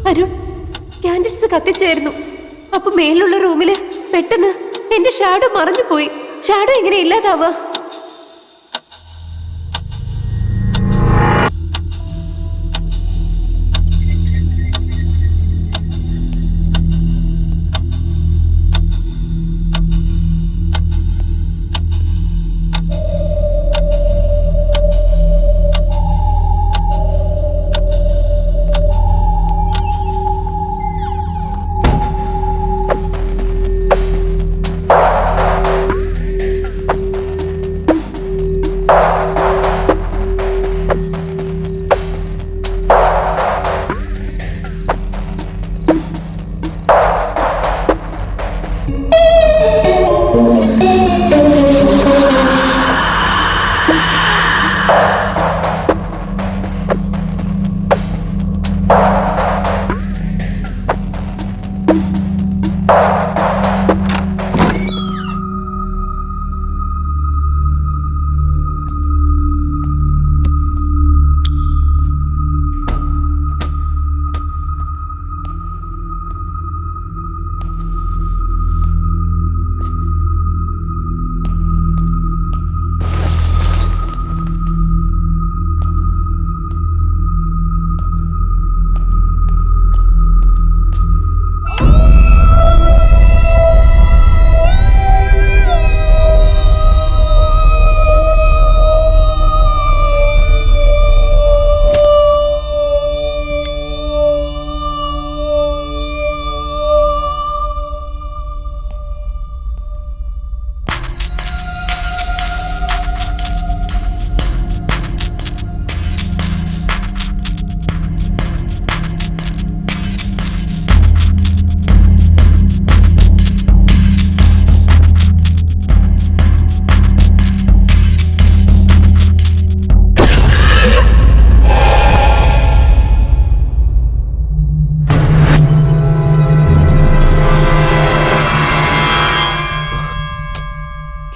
Arun, candles കത്തിച്ചായിരുന്നു. അപ്പൊ മേലുള്ള റൂമില് പെട്ടെന്ന് എന്റെ ഷാഡോ മറഞ്ഞു പോയി. ഷാഡോ എങ്ങനെ ഇല്ലാതാവാ?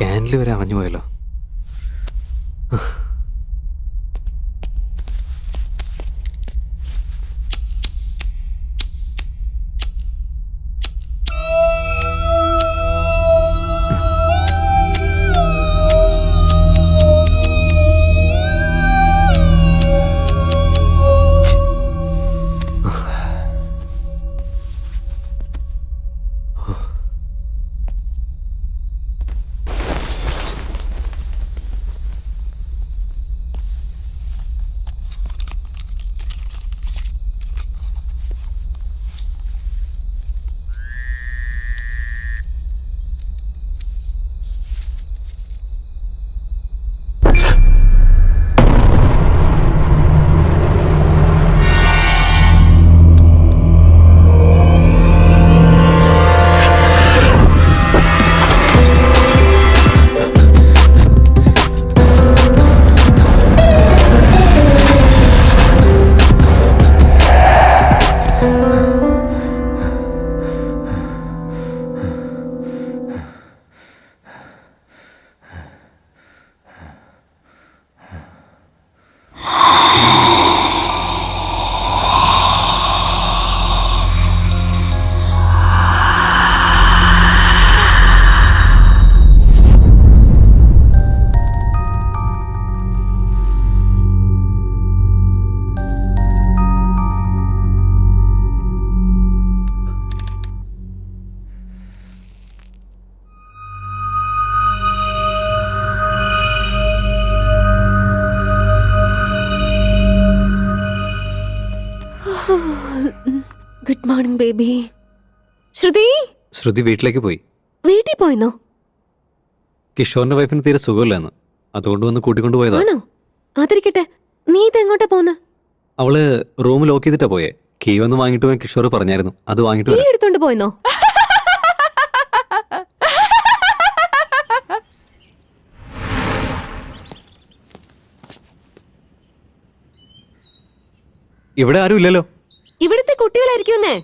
ക്യാൻഡിൽ വരെ അണഞ്ഞു പോയല്ലോ. Good morning baby. ശ്രുതി വീട്ടിലേക്ക് പോയി. വീട്ടിൽ പോയിന്നോ? കിഷോറിന്റെ വൈഫിന് തീരെ സുഖമില്ലെന്ന്, അതുകൊണ്ട് വന്ന് കൂട്ടിക്കൊണ്ട് പോയതാണോ? അതിരിക്കട്ടെ, നീ ഇതെങ്ങോട്ടാ പോന്ന്? അവള് റൂം ലോക്ക് ചെയ്തിട്ടാ പോയേ. കീ വന്ന് വാങ്ങിട്ട് പോയി കിഷോർ പറഞ്ഞായിരുന്നു, അത് വാങ്ങിട്ട് നീ എടുത്തോണ്ട് പോയിന്നോ? ഇവിടെ ആരും ഇല്ലല്ലോ. ഇവിടുത്തെ കുട്ടികളായിരിക്കുന്നേ.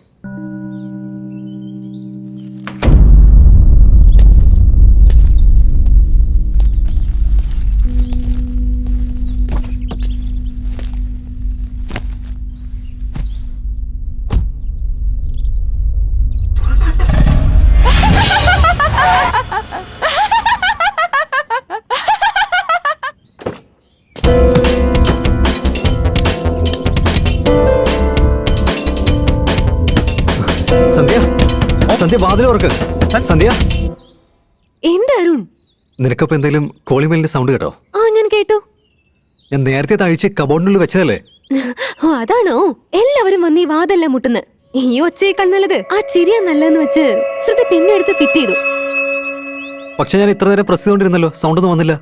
സന്ധ്യ സന്ധ്യ വാതിൽ ഓർക്ക്. സന്ധ്യ, എന്താ അരുൺ? നിനക്കപ്പോ എന്തെങ്കിലും കോളിമേലിന്റെ സൗണ്ട് കേട്ടോ? ആ, ഞാൻ കേട്ടു. ഞാൻ നേരത്തെ തഴിച്ച് കബോർഡിനുള്ളിൽ വെച്ചതല്ലേ? ഓ, അതാണോ? എല്ലാവരും വന്ന് ഈ വാതെല്ലാം മുട്ടുന്നു. ഈ ഒച്ചയേക്കാൾ നല്ലത് ആ ചിരിയാ നല്ലതെന്ന് വെച്ച് ശ്രുതി പിന്നെ എടുത്ത് ഫിറ്റ് ചെയ്തു. പക്ഷെ ഞാൻ ഇത്ര നേരം പ്രസ് ചെയ്തോണ്ടിരുന്നല്ലോ, സൗണ്ട് ഒന്നും വന്നില്ല.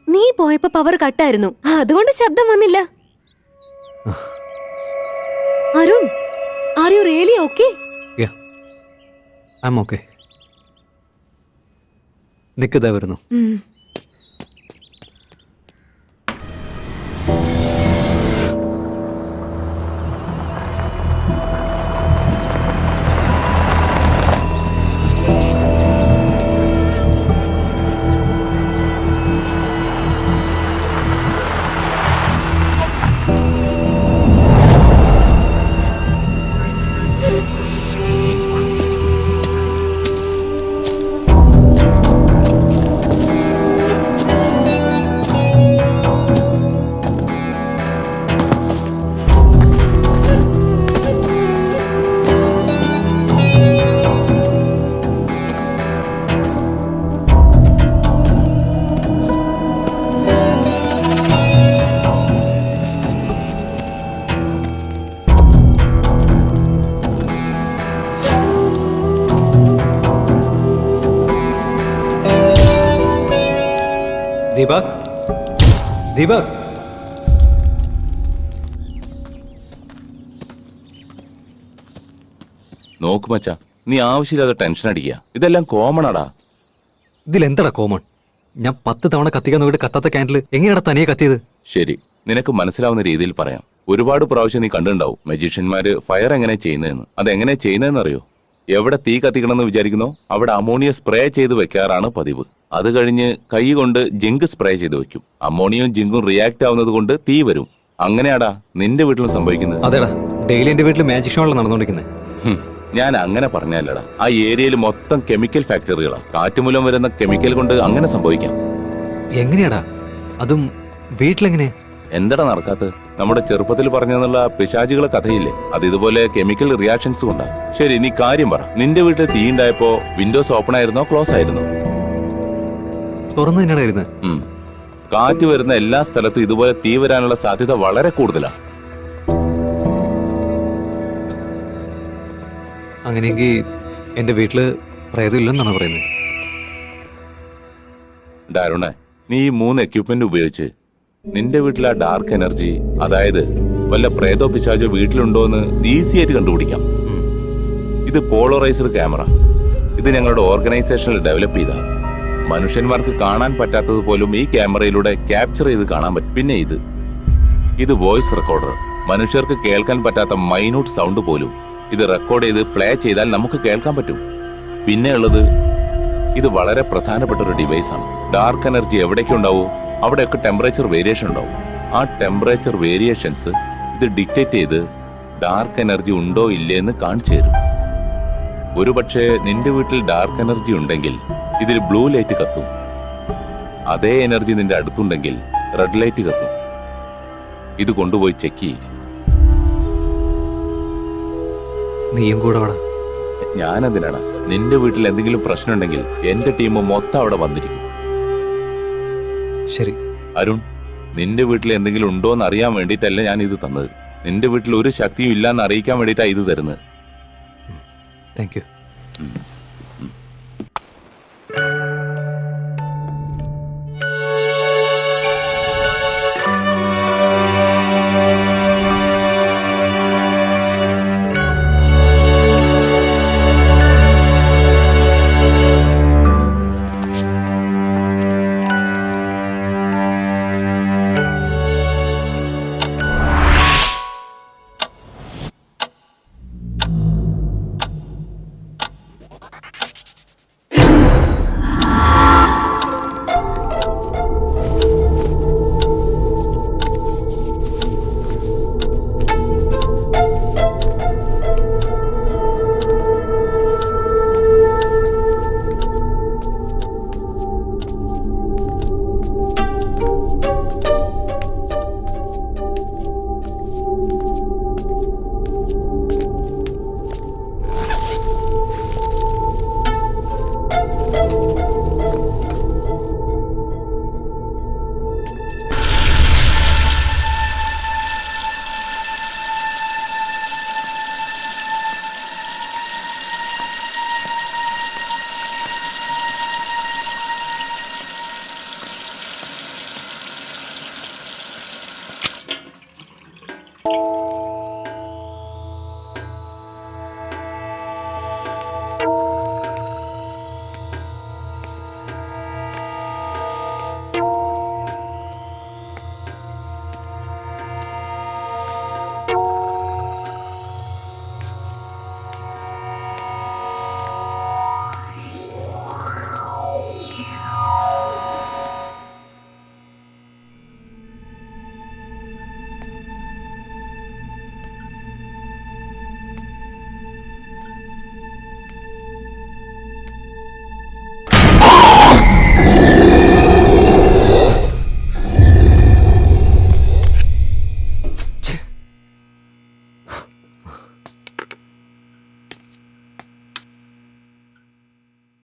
നീ പോയപ്പോ പവർ കട്ടായിരുന്നു, അതുകൊണ്ട് ശബ്ദം വന്നില്ല. Arun, are you really okay? I am okay. നിക്കതാ വരുന്നു. ദീപക്, ദീപക്. നോക്ക് മച്ചാ, നീ ആവശ്യമില്ലാതെ ടെൻഷൻ അടിക്കുക. ഇതെല്ലാം കോമൺ ആടാ. ഇതിലെന്താടാ കോമൺ? ഞാൻ 10 തവണ കത്തിക്കാൻ നോക്കിയിട്ട് കത്താത്ത ക്യാൻഡിൽ എങ്ങനെയാടാ തനിയെ കത്തിയത്? ശരി, നിനക്ക് മനസ്സിലാവുന്ന രീതിയിൽ പറയാം. ഒരുപാട് പ്രാവശ്യം നീ കണ്ടിട്ടുണ്ടാവും മജീഷ്യന്മാര് ഫയർ എങ്ങനെ ചെയ്യുന്നതെന്ന്. അതെങ്ങനെ ചെയ്യുന്നതെന്ന് അറിയോ? എവിടെ തീ കത്തിക്കണമെന്ന് വിചാരിക്കുന്നോ അവിടെ അമോണിയ സ്പ്രേ ചെയ്ത് വെക്കാറാണ് പതിവ്. അത് കഴിഞ്ഞ് കൈ കൊണ്ട് ജിങ്ക് സ്പ്രേ ചെയ്ത് വെക്കും. അമോണിയയും ജിങ്കും റിയാക്ട് ആവുന്നത് കൊണ്ട് തീ വരും. അങ്ങനെയാടാ നിന്റെ വീട്ടിലും സംഭവിക്കുന്നത്. അതെടാ, ഡെയിലി എന്റെ വീട്ടിൽ മാജിക് ഷോകളാണ് നടന്നുകൊണ്ടിരിക്കുന്നത്. ഞാൻ അങ്ങനെ പറഞ്ഞല്ലടാ. ആ ഏരിയയിൽ മൊത്തം കെമിക്കൽ ഫാക്ടറികളാ. കാറ്റുമൂലം വരുന്ന കെമിക്കൽ കൊണ്ട് അങ്ങനെ സംഭവിക്കാം. എങ്ങനെയാടാ? അതും വീട്ടിലെങ്ങനെ? എന്താടാ നടക്കാത്ത? നമ്മുടെ ചെറുപ്പത്തിൽ പറഞ്ഞെന്നുള്ള പിശാചുകളെ കഥയില്ലേ, അത് ഇതുപോലെ കെമിക്കൽ റിയാക്ഷൻസ് കൊണ്ടാ. ശരി, നീ കാര്യം പറ. നിന്റെ വീട്ടിൽ തീ ഉണ്ടായപ്പോ വിൻഡോസ് ഓപ്പൺ ആയിരുന്നോ ക്ലോസ് ആയിരുന്നോ? തുറന്നു തന്നെയാണ് ഇരുന്നത്. കാറ്റ് വരുന്ന എല്ലാ സ്ഥലത്തും ഇതുപോലെ തീ വരാനുള്ള സാധ്യത വളരെ കൂടുതലാണ്. അങ്ങനെയെങ്കിൽ എന്റെ വീട്ടില് പ്രേതമില്ലെന്നാണ് പറയുന്നത്. ഡാരുണേ, നീ ഈ 3 എക്യുപ്മെന്റ് ഉപയോഗിച്ച് നിന്റെ വീട്ടിലെ ആ ഡാർക്ക് എനർജി, അതായത് വല്ല പ്രേതോ പിശാചോ വീട്ടിലുണ്ടോ എന്ന് ഈസി ആയിട്ട് കണ്ടുപിടിക്കാം. ഇത് പോളറൈസ്ഡ് ക്യാമറ. ഇത് ഞങ്ങളുടെ ഓർഗനൈസേഷനിൽ ഡെവലപ്പ് ചെയ്ത, മനുഷ്യന്മാർക്ക് കാണാൻ പറ്റാത്തത് പോലും ഈ ക്യാമറയിലൂടെ ക്യാപ്ചർ ചെയ്ത് കാണാൻ പറ്റും. പിന്നെ ഇത് വോയിസ് റെക്കോർഡർ. മനുഷ്യർക്ക് കേൾക്കാൻ പറ്റാത്ത മൈന്യൂട്ട് സൗണ്ട് പോലും ഇത് റെക്കോർഡ് ചെയ്ത് പ്ലേ ചെയ്താൽ നമുക്ക് കേൾക്കാൻ പറ്റും. പിന്നെ ഉള്ളത്, ഇത് വളരെ പ്രധാനപ്പെട്ട ഒരു ഡിവൈസ് ആണ്. ഡാർക്ക് എനർജി എവിടേക്കുണ്ടാവോ അവിടെയൊക്കെ ടെമ്പറേച്ചർ വേരിയേഷൻ ഉണ്ടാവും. ആ ടെമ്പറേച്ചർ വേരിയേഷൻസ് ഇത് ഡിക്റ്റേറ്റ് ചെയ്ത് ഡാർക്ക് എനർജി ഉണ്ടോ ഇല്ലേ എന്ന് കാണിച്ചു തരും. ഒരുപക്ഷെ നിന്റെ വീട്ടിൽ ഡാർക്ക് എനർജി ഉണ്ടെങ്കിൽ ഇതിൽ ബ്ലൂ ലൈറ്റ് കത്തും. അതേ എനർജി നിന്റെ അടുത്തുണ്ടെങ്കിൽ റെഡ് ലൈറ്റ് കത്തും. ഇത് കൊണ്ടുപോയി ചെക്ക് ചെയ്യും. നീയും കൂടെ വേണം. ഞാനെന്തിനാണ്? നിന്റെ വീട്ടിൽ എന്തെങ്കിലും പ്രശ്നം ഉണ്ടെങ്കിൽ എന്റെ ടീം മൊത്തം അവിടെ വന്നിരിക്കും. ശരി അരുൺ, നിന്റെ വീട്ടിൽ എന്തെങ്കിലും ഉണ്ടോ എന്ന് അറിയാൻ വേണ്ടിയിട്ടല്ല ഞാൻ ഇത് തന്നത്. നിന്റെ വീട്ടിൽ ഒരു ശക്തിയും ഇല്ലാന്ന് അറിയിക്കാൻ വേണ്ടിയിട്ടാണ് ഇത് തരുന്നത്. Thank you.